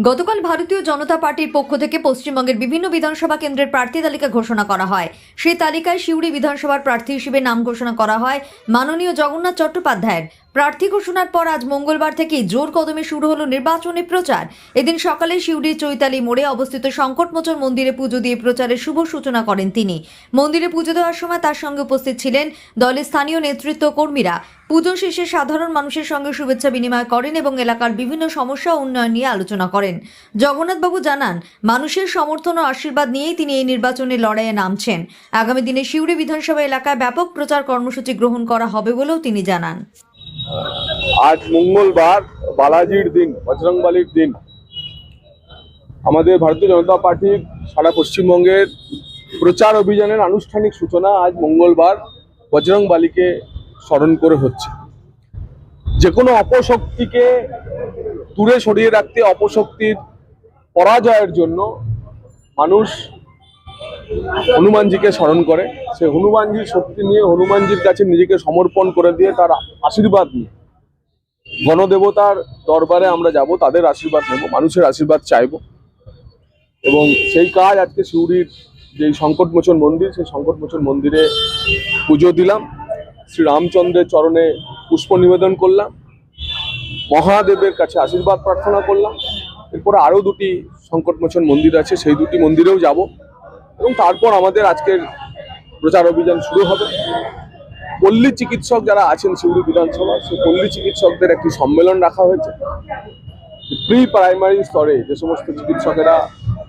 গতকাল ভারতীয় জনতা পার্টির পক্ষ থেকে পশ্চিমবঙ্গের বিভিন্ন বিধানসভা কেন্দ্রের প্রার্থী তালিকা ঘোষণা করা হয়। সেই তালিকায় সিউড়ি বিধানসভার প্রার্থী হিসেবে নাম ঘোষণা করা হয় মাননীয় জগন্নাথ চট্টোপাধ্যায়ের। প্রার্থী ঘোষণার পর আজ মঙ্গলবার থেকেই জোর কদমে শুরু হলো নির্বাচনী প্রচার। এদিন সকালে সিউড়ির চৈতালি মোড়ে অবস্থিত সংকটমোচন মন্দিরে পুজো দিয়ে প্রচারের শুভ সূচনা করেন তিনি। মন্দিরে পুজো দেওয়ার সময় তার সঙ্গে উপস্থিত ছিলেন দলের স্থানীয় নেতৃত্ব কর্মীরা। পুজো শেষে সাধারণ মানুষের সঙ্গে শুভেচ্ছা বিনিময় করেন এবং এলাকার বিভিন্ন সমস্যা ও উন্নয়ন নিয়ে আলোচনা করেন। জগন্নাথবাবু জানান, মানুষের সমর্থন ও আশীর্বাদ নিয়েই তিনি এই নির্বাচনের লড়াইয়ে নামছেন। আগামী দিনে সিউড়ি বিধানসভা এলাকায় ব্যাপক প্রচার কর্মসূচি গ্রহণ করা হবে বলেও তিনি জানান। আজ মঙ্গলবার, বালাজির দিন, বজরংবলির দিন। আমাদের ভারতীয় জনতা পার্টির সারা পশ্চিমবঙ্গের প্রচার অভিযানের আনুষ্ঠানিক সূচনা আজ মঙ্গলবার বজরংবলিকে স্মরণ করে হচ্ছে। যে কোনো অপশক্তিকে দূরে সরিয়ে রাখতে, অপশক্তির পরাজয়ের জন্য মানুষ হনুমানজিকে স্মরণ করে। সে হনুমানজির শক্তি নিয়ে, হনুমানজির কাছে নিজেকে সমর্পণ করে দিয়ে, তার আশীর্বাদ নিয়ে গণদেবতার দরবারে আমরা যাব, তাদের আশীর্বাদ নেব, মানুষের আশীর্বাদ চাইব। এবং সেই কাজ আজকে সিউড়ির যে সংকটমোচন মন্দির, সেই সংকটমোচন মন্দিরে পুজো দিলাম, শ্রী রামচন্দ্রের চরণে পুষ্প নিবেদন করলাম, মহাদেবের কাছে আশীর্বাদ প্রার্থনা করলাম। এরপরে আরও দুটি সংকটমোচন মন্দির আছে, সেই দুটি মন্দিরেও যাব এবং তারপর আমাদের আজকের প্রচার অভিযান শুরু হবে। পল্লী চিকিৎসক যারা আছেন সিউড়ি বিধানসভা, সেই পল্লী চিকিৎসকদের একটি সম্মেলন রাখা হয়েছে। প্রি প্রাইমারি স্তরে যে সমস্ত চিকিৎসকেরা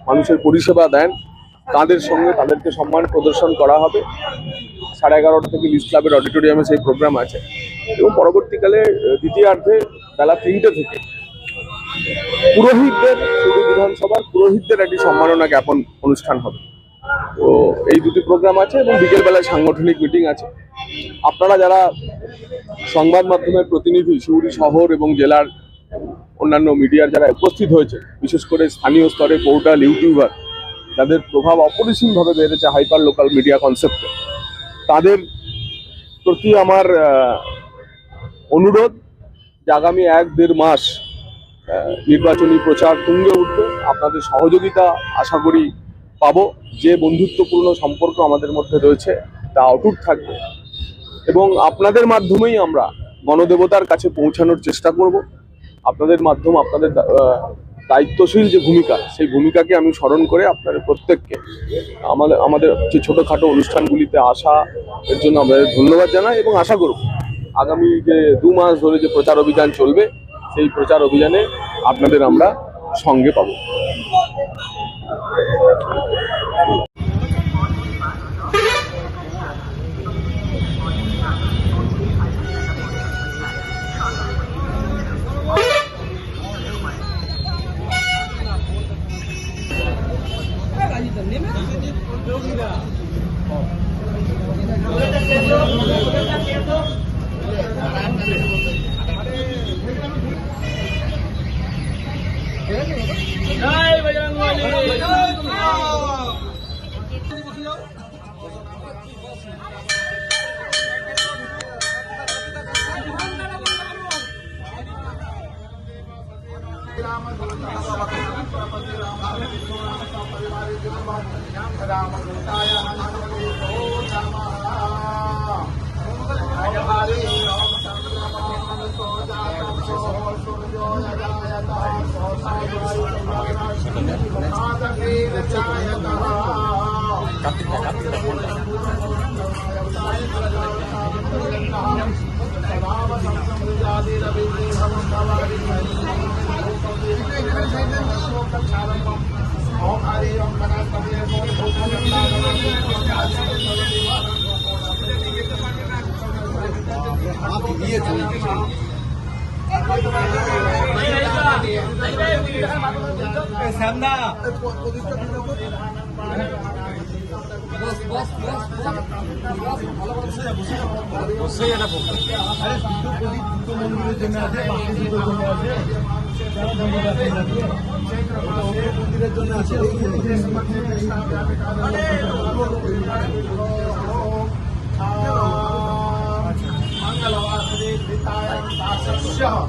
মানুষের পরিষেবা দেন, তাদের সঙ্গে তাদেরকে সম্মান প্রদর্শন করা হবে। 11:30 থেকে লিস ক্লাবের অডিটোরিয়ামে সেই প্রোগ্রাম আছে এবং পরবর্তীকালে দ্বিতীয়ার্ধে বেলা 3টে থেকে পুরোহিতদের, সিউড়ি বিধানসভার পুরোহিতদের একটি সম্মাননা জ্ঞাপন অনুষ্ঠান হবে। তো এই দুটি প্রোগ্রাম আছে এবং বিকেলবেলায় সাংগঠনিক মিটিং আছে। আপনারা যারা সংবাদ মাধ্যমের প্রতিনিধি, সিউড়ি শহর এবং জেলার অন্যান্য মিডিয়ার যারা উপস্থিত হয়েছে, বিশেষ করে স্থানীয় স্তরে পোর্টাল, ইউটিউবার, যাদের প্রভাব অপরিসীমভাবে বেড়েছে হাইপার লোকাল মিডিয়া কনসেপ্টে, তাদের প্রতি আমার অনুরোধ যে আগামী 1-1.5 মাস নির্বাচনী প্রচার তুঙ্গে উঠবে। আপনাদের সহযোগিতা আশা করি পাবো। যে বন্ধুত্বপূর্ণ সম্পর্ক আমাদের মধ্যে রয়েছে তা অটুট থাকবে এবং আপনাদের মাধ্যমেই আমরা গণদেবতার কাছে পৌঁছানোর চেষ্টা করব। আপনাদের মাধ্যম, আপনাদের দায়িত্বশীল যে ভূমিকা, সেই ভূমিকাকে আমি স্মরণ করে আপনাদের প্রত্যেককে আমাদের যে ছোটোখাটো অনুষ্ঠানগুলিতে আসা এর জন্য আমাদের ধন্যবাদ জানাই এবং আশা করব আগামী যে 2 মাস ধরে যে প্রচার অভিযান চলবে, সেই প্রচার অভিযানে আপনাদের আমরা সঙ্গে পাবো। जय बजरंगबली।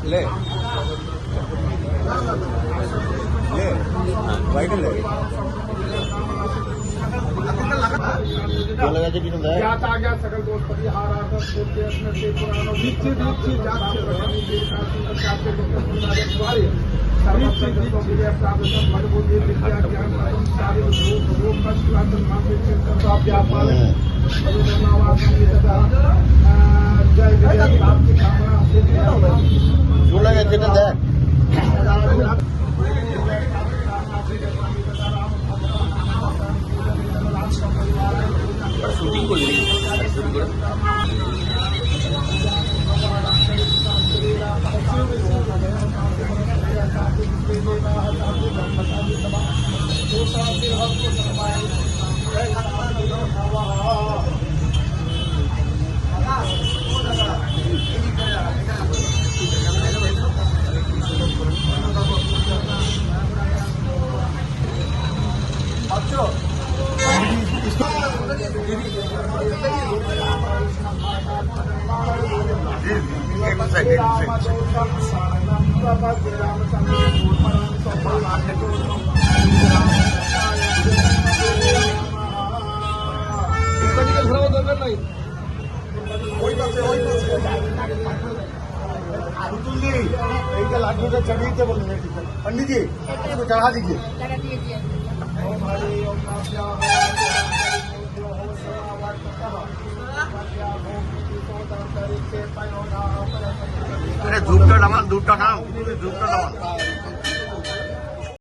ले চলে গেছে কিছু দেয় চলে গেছে এটা দেখ শুটিং করলি শুরু করে लाठीটা चढ़ी थे बोलने पंडित जी चढ़ा दीजिए धूपটা নামান